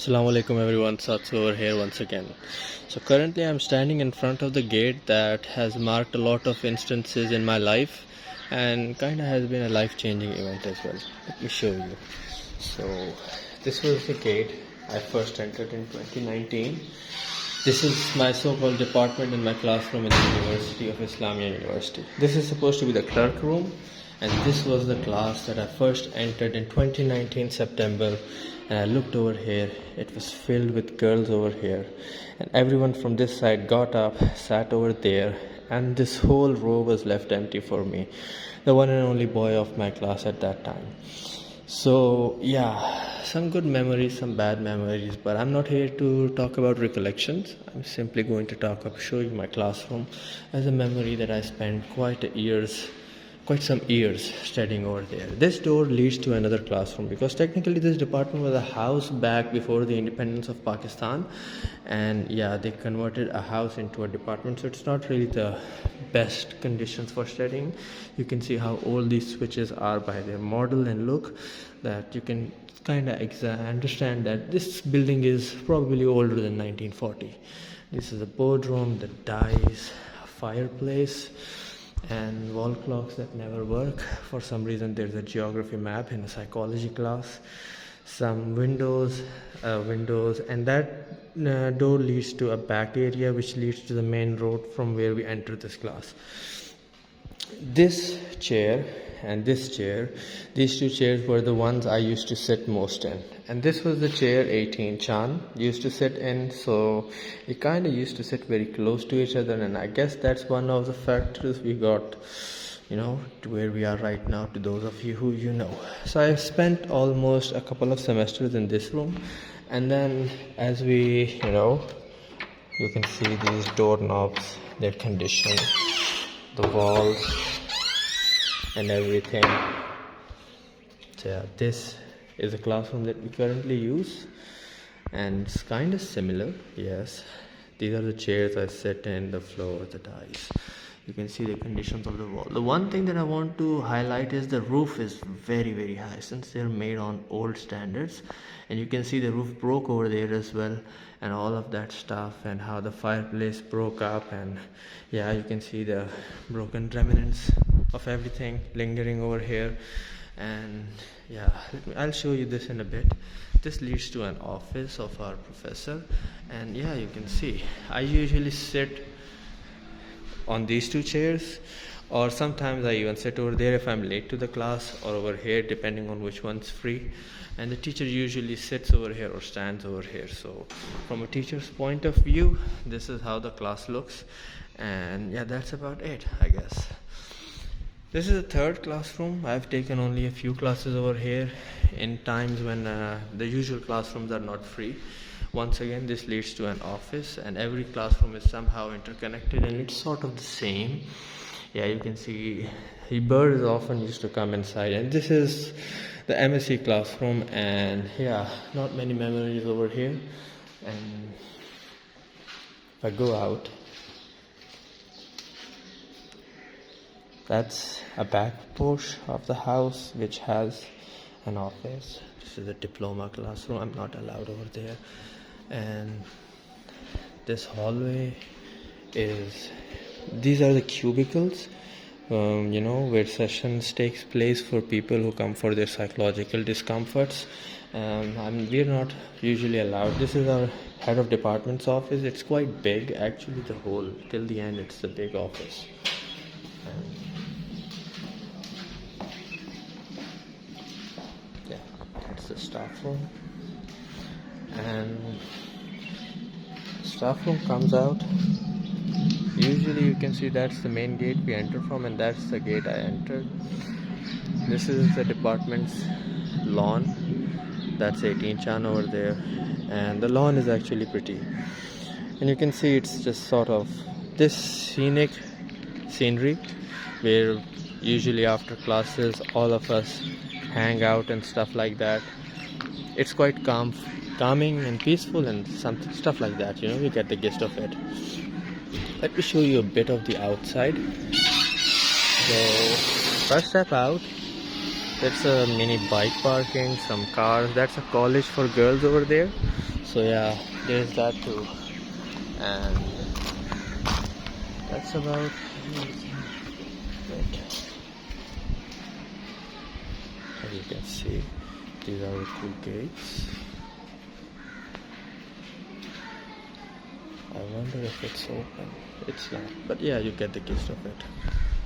Assalamu alaikum everyone, Sats over here once again. So currently I'm standing in front of the gate that has marked a lot of instances in my life and kinda has been a life-changing event as well. Let me show you. So this was the gate I first entered in 2019. This is my so-called department in my classroom in the University of Islamia University. This is supposed to be the clerk room, and this was the class that I first entered in 2019 September. And I looked over here, it was filled with girls over here, and everyone from this side got up, sat over there, and this whole row was left empty for me, the one and only boy of my class at that time. So yeah, some good memories, some bad memories, but I'm not here to talk about recollections. I'm simply going to show you my classroom as a memory that I spent quite some years studying over there. This door leads to another classroom because technically this department was a house back before the independence of Pakistan, and yeah, they converted a house into a department, so it's not really the best conditions for studying. You can see how old these switches are by their model and look, that you can kind of understand that this building is probably older than 1940. This is a boardroom, the dice, a fireplace, and wall clocks that never work. For some reason there's a geography map in a psychology class, some windows, and that door leads to a back area which leads to the main road from where we enter this class. This chair and this chair, these two chairs were the ones I used to sit most in, and this was the chair 18 Chan used to sit in, so we kind of used to sit very close to each other, and I guess that's one of the factors we got, to where we are right now, to those of you who So I spent almost a couple of semesters in this room, and then as we, you can see these doorknobs, their condition, the walls and everything. So yeah, this is a classroom that we currently use, and it's kind of similar. Yes, these are the chairs I sit in, the floor, the dice. You can see the conditions of the wall. The one thing that I want to highlight is the roof is very, very high, since they're made on old standards, and you can see the roof broke over there as well, and all of that stuff, and how the fireplace broke up, and yeah, you can see the broken remnants of everything lingering over here. And yeah, I'll show you this in a bit. This leads to an office of our professor, and yeah, you can see I usually sit on these two chairs, or sometimes I even sit over there if I'm late to the class, or over here depending on which one's free, and the teacher usually sits over here or stands over here. So from a teacher's point of view, this is how the class looks, and yeah, that's about it, I guess. This is the third classroom. I've taken only a few classes over here in times when the usual classrooms are not free. Once again, this leads to an office, and every classroom is somehow interconnected, and it's sort of the same. Yeah, you can see birds often used to come inside, and this is the MSc classroom, and yeah, not many memories over here. And if I go out, that's a back portion of the house which has an office. This is a diploma classroom. I'm not allowed over there. And this hallway these are the cubicles, where sessions takes place for people who come for their psychological discomforts. We're not usually allowed. This is our head of department's office. It's quite big, actually. The whole till the end, it's a big office. Yeah, that's the staff room, and staff room comes out. Usually you can see that's the main gate we enter from, and that's the gate I entered. This is the department's lawn. That's 18 Chan over there, and the lawn is actually pretty, and you can see it's just sort of this scenic scenery where usually after classes all of us hang out and stuff like that. It's quite calming and peaceful and stuff like that, you get the gist of it. Let me show you a bit of the outside. So first step out, That's a mini bike parking, some cars. That's a college for girls over there. So yeah, there's that too, and that's about it. As you can see, these are the two gates. I wonder if it's open. It's not, but yeah, you get the gist of it.